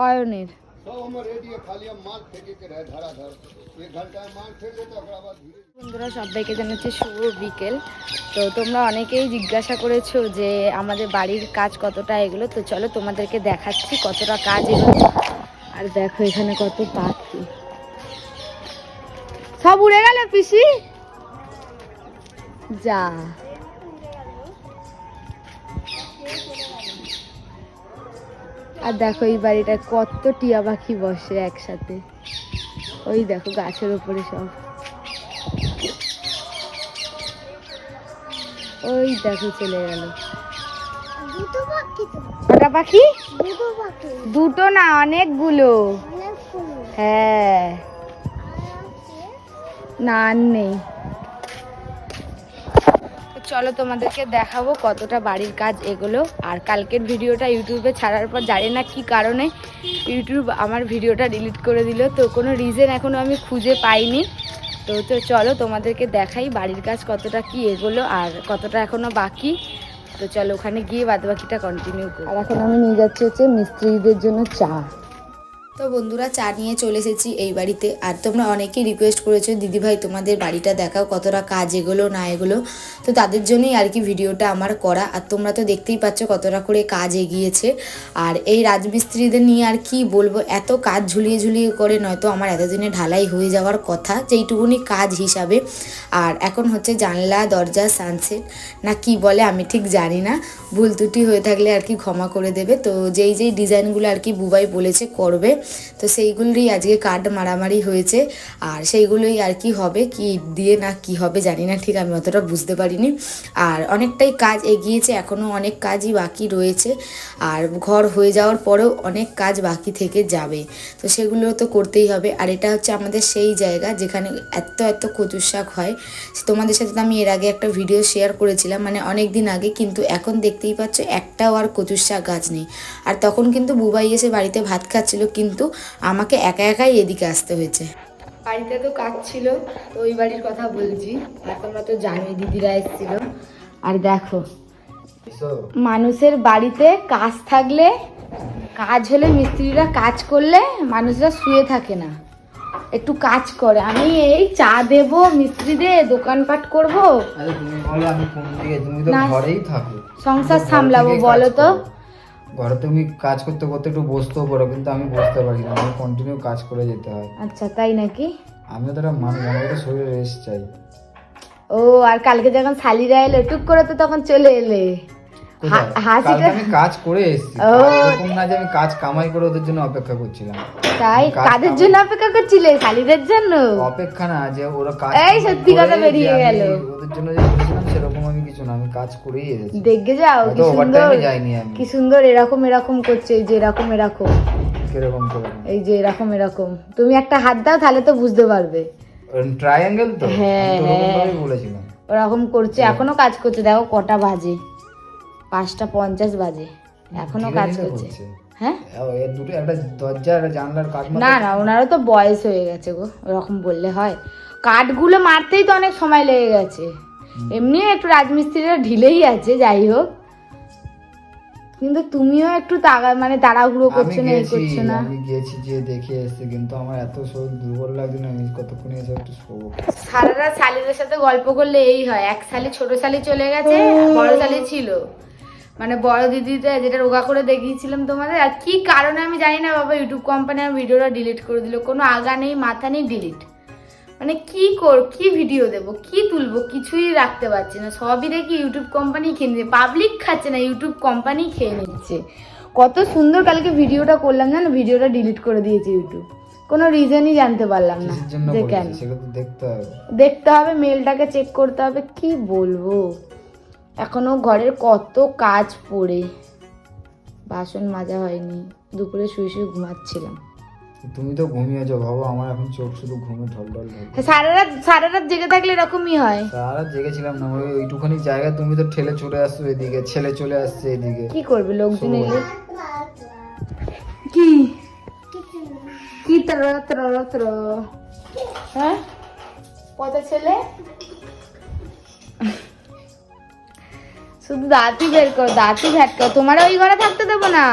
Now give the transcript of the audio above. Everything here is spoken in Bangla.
অয়নের বন্ধুরা সবাইকে জানাচ্ছি শুভ বিকেল। তো তোমরা অনেকেই জিজ্ঞাসা করেছো যে আমাদের বাড়ির কাজ কতটা এগুলো, তো চলো তোমাদেরকে দেখাচ্ছি কতটা কাজ এগুলো। আর দেখো এখানে কত পাখি, সব উড়ে গেল পিসি যা। আর দেখো এই বাড়িটা কত টিয়া পাখি বসে একসাথে, ওই দেখো গাছের উপরে সব, ওই দেখো চলে গেল। কটা পাখি? দুটো না, অনেকগুলো। হ্যাঁ, না আর নেই। চলো তোমাদেরকে দেখাবো কতটা বাড়ির কাজ এগুলো। আর কালকের ভিডিওটা ইউটিউবে ছাড়ার পর জানি না কি কারণে ইউটিউব আমার ভিডিওটা ডিলিট করে দিল, তো কোনো রিজন এখনও আমি খুঁজে পাইনি। তো চলো তোমাদেরকে দেখাই বাড়ির কাজ কতটা কি এগুলো আর কতটা এখনও বাকি। তো চলো ওখানে গিয়ে বাদবাকিটা কন্টিনিউ করি। আর এখন আমি নিয়ে যাচ্ছি হচ্ছে মিস্ত্রিদের জন্য চা। তো বন্ধুরা চা নিয়ে চলে এসেছি এই বাড়িতে। আর তোমরা অনেকেই রিকোয়েস্ট করেছো দিদিভাই তোমাদের বাড়িটা দেখাও কতটা কাজ এগুলো না এগুলো, তো তাদের জন্যই আর কি ভিডিওটা আমার করা। আর তোমরা তো দেখতেই পাচ্ছ কতটা করে কাজ এগিয়েছে। আর এই রাজমিস্ত্রিদের নিয়ে আর কি বলবো, এত কাজ ঝুলিয়ে ঝুলিয়ে করে নয়তো আমার এতদিনে ঢালাই হয়ে যাওয়ার কথা, যেইটুকুনি কাজ হিসাবে। আর এখন হচ্ছে জানলা দরজা সানসেট না কি বলে আমি ঠিক জানি না, ভুল ত্রুটি হয়ে থাকলে আর কি ক্ষমা করে দেবে। তো যেই যেই ডিজাইনগুলো আর কি বুবাই বলেছে করবে, তো সেইগুলোরই আজকে কার্ড মারামারি হয়েছে। আর সেইগুলোই আর কি হবে, কি দিয়ে না কি হবে জানি না, ঠিক আমি অতটা বুঝতে পারিনি। আর অনেকটাই কাজ এগিয়েছে, এখনও অনেক কাজই বাকি রয়েছে। আর ঘর হয়ে যাওয়ার পরেও অনেক কাজ বাকি থেকে যাবে, তো সেগুলো তো করতেই হবে। আর এটা হচ্ছে আমাদের সেই জায়গা যেখানে এত এত কচুর শাক হয়। তোমাদের সাথে তো আমি এর আগে একটা ভিডিও শেয়ার করেছিলাম, মানে অনেক দিন আগে, কিন্তু এখন দেখতেই পাচ্ছ একটাও আর কচুর শাক গাছ নেই। আর তখন কিন্তু বুবাই এসে বাড়িতে ভাত খাচ্ছিল, কিন্তু আমাকে একা একাই এদিকে আসতে হয়েছে। বাড়িতে তো কাজ ছিল, তো ওই বাড়ির কথা বলছি। আর তোমরা তো জানোই দিদিরা এসেছিল। আর দেখো মানুষের বাড়িতে কাজ থাকলে, কাজ হলে মিস্ত্রিরা কাজ করলে মানুষরা শুয়ে থাকে না, একটু কাজ করে। আমি এই চা দেবো মিস্ত্রিদের, দোকানপাট করবো, সংসার সামলাবো, বলো তো। ঘরে তুমি কাজ করতে করতে একটু বসতেও পারো, কিন্তু আমি বসতে পারি না, আমি কন্টিনিউ কাজ করে যেতে হয়। আচ্ছা তাই নাকি? আমি তো একটা মানুষ, আমার তো শরীরে রেস্ট চাই। ও, আর কালকে যখন শালিরা এলো টুক করে তো তখন চলে এলে, হাসিটা। আমি কাজ করে এসেছি, এরকম না যে আমি কাজ কামাই করে ওদের জন্য অপেক্ষা করছিলাম। তাই কাদের জন্য অপেক্ষা করছিলে? শালিদের জন্য অপেক্ষা না, যে ওরা কাজ, এই সত্যি কথা বেরিয়ে গেল। ওদের জন্য যে করেছিলাম সেরকম আমি কিছু না, আমি কাজ করেই এসেছি। দেখে যাও কি সুন্দর, যাইনি আমি, কি সুন্দর এরকম এরকম করছে, এই যে এরকম এরকম, কিরকম করে, এই যে এরকম এরকম। তুমি একটা হাত দাও তাহলে তো বুঝতে পারবে। ট্রায়াঙ্গেল তো, হ্যাঁ হ্যাঁ বলেছিলাম ওরকম করছে, এখনো কাজ করছে। দেখো কটা বাজে, 5:50 বাজে, এখনো কাজ করছে। হ্যাঁ দুটো, একটা দরজা একটা জানলার কাঠ। না না, ওনারও তো বয়স হয়ে গেছে গো, ওরকম বললে হয়? কাঠগুলো মারতেই তো অনেক সময় লেগে গেছে। এমনি একটু রাজমিস্ত্রিরা ঢিলেই আছে, যাই হোক, কিন্তু তুমিও একটু মানে তাড়াহুড়ো করছো না, এই করছো না। আমি গেছি যে দেখে এসেছি, কিন্তু আমার এত শরীর দুর্বল লাগছে না, আমি কতক্ষণ এসে একটু শোবো। সারা রাত শালিদের সাথে গল্প করলে এই হয়, এক শালি ছোট শালি চলে গেছে, বড় শালি ছিল, মানে বড় দিদিটা যেটা রোগা করে দেখিয়েছিলাম তোমাদের। আর কি কারণে আমি জানি না বাবা, ইউটিউব কোম্পানি আমার ভিডিওটা ডিলিট করে দিল, কোনো আগা নেই মাথা নেই, ডিলিট। মানে কি ভিডিও দেবো, কি তুলবো, কিছুই রাখতে পারছি না, সবই দেখি ইউটিউব কোম্পানি খেয়ে নিচ্ছে। পাবলিক খাচ্ছে না, ইউটিউব কোম্পানি খেয়ে নিচ্ছে। কত সুন্দর কালকে ভিডিওটা করলাম জানো, ভিডিওটা ডিলিট করে দিয়েছে ইউটিউব, কোনো রিজনই জানতে পারলাম না যে কেন। দেখতে হবে, মেলটাকে চেক করতে হবে, কি বলবো। এখনো ঘরের কত কাজ পড়ে, বাসন মাজা হয়নি, দুপুরে শুয়ে শুয়ে ঘুমাচ্ছিলাম। তুমি তো ঘুমিয়েছো, ভাবো আমার এখন চোখ শুধু ঘুমে ঢলঢল। সারা রাত জেগে থাকলে এরকমই হয়। সারা রাত জেগেছিলাম না, ওইটুখানি জায়গা তুমি তো ঠেলে চলে আসছো এদিকে, ছেলে চলে আসছে এদিকে, কি করবে লোকজন এলে? কি কি তর হ্যাঁ, কত ছেলে, শুধু দাঁতই বের করো, দাঁতই ভ্যাট করো। তোমার ওই ঘরে থাকতে দেবো না,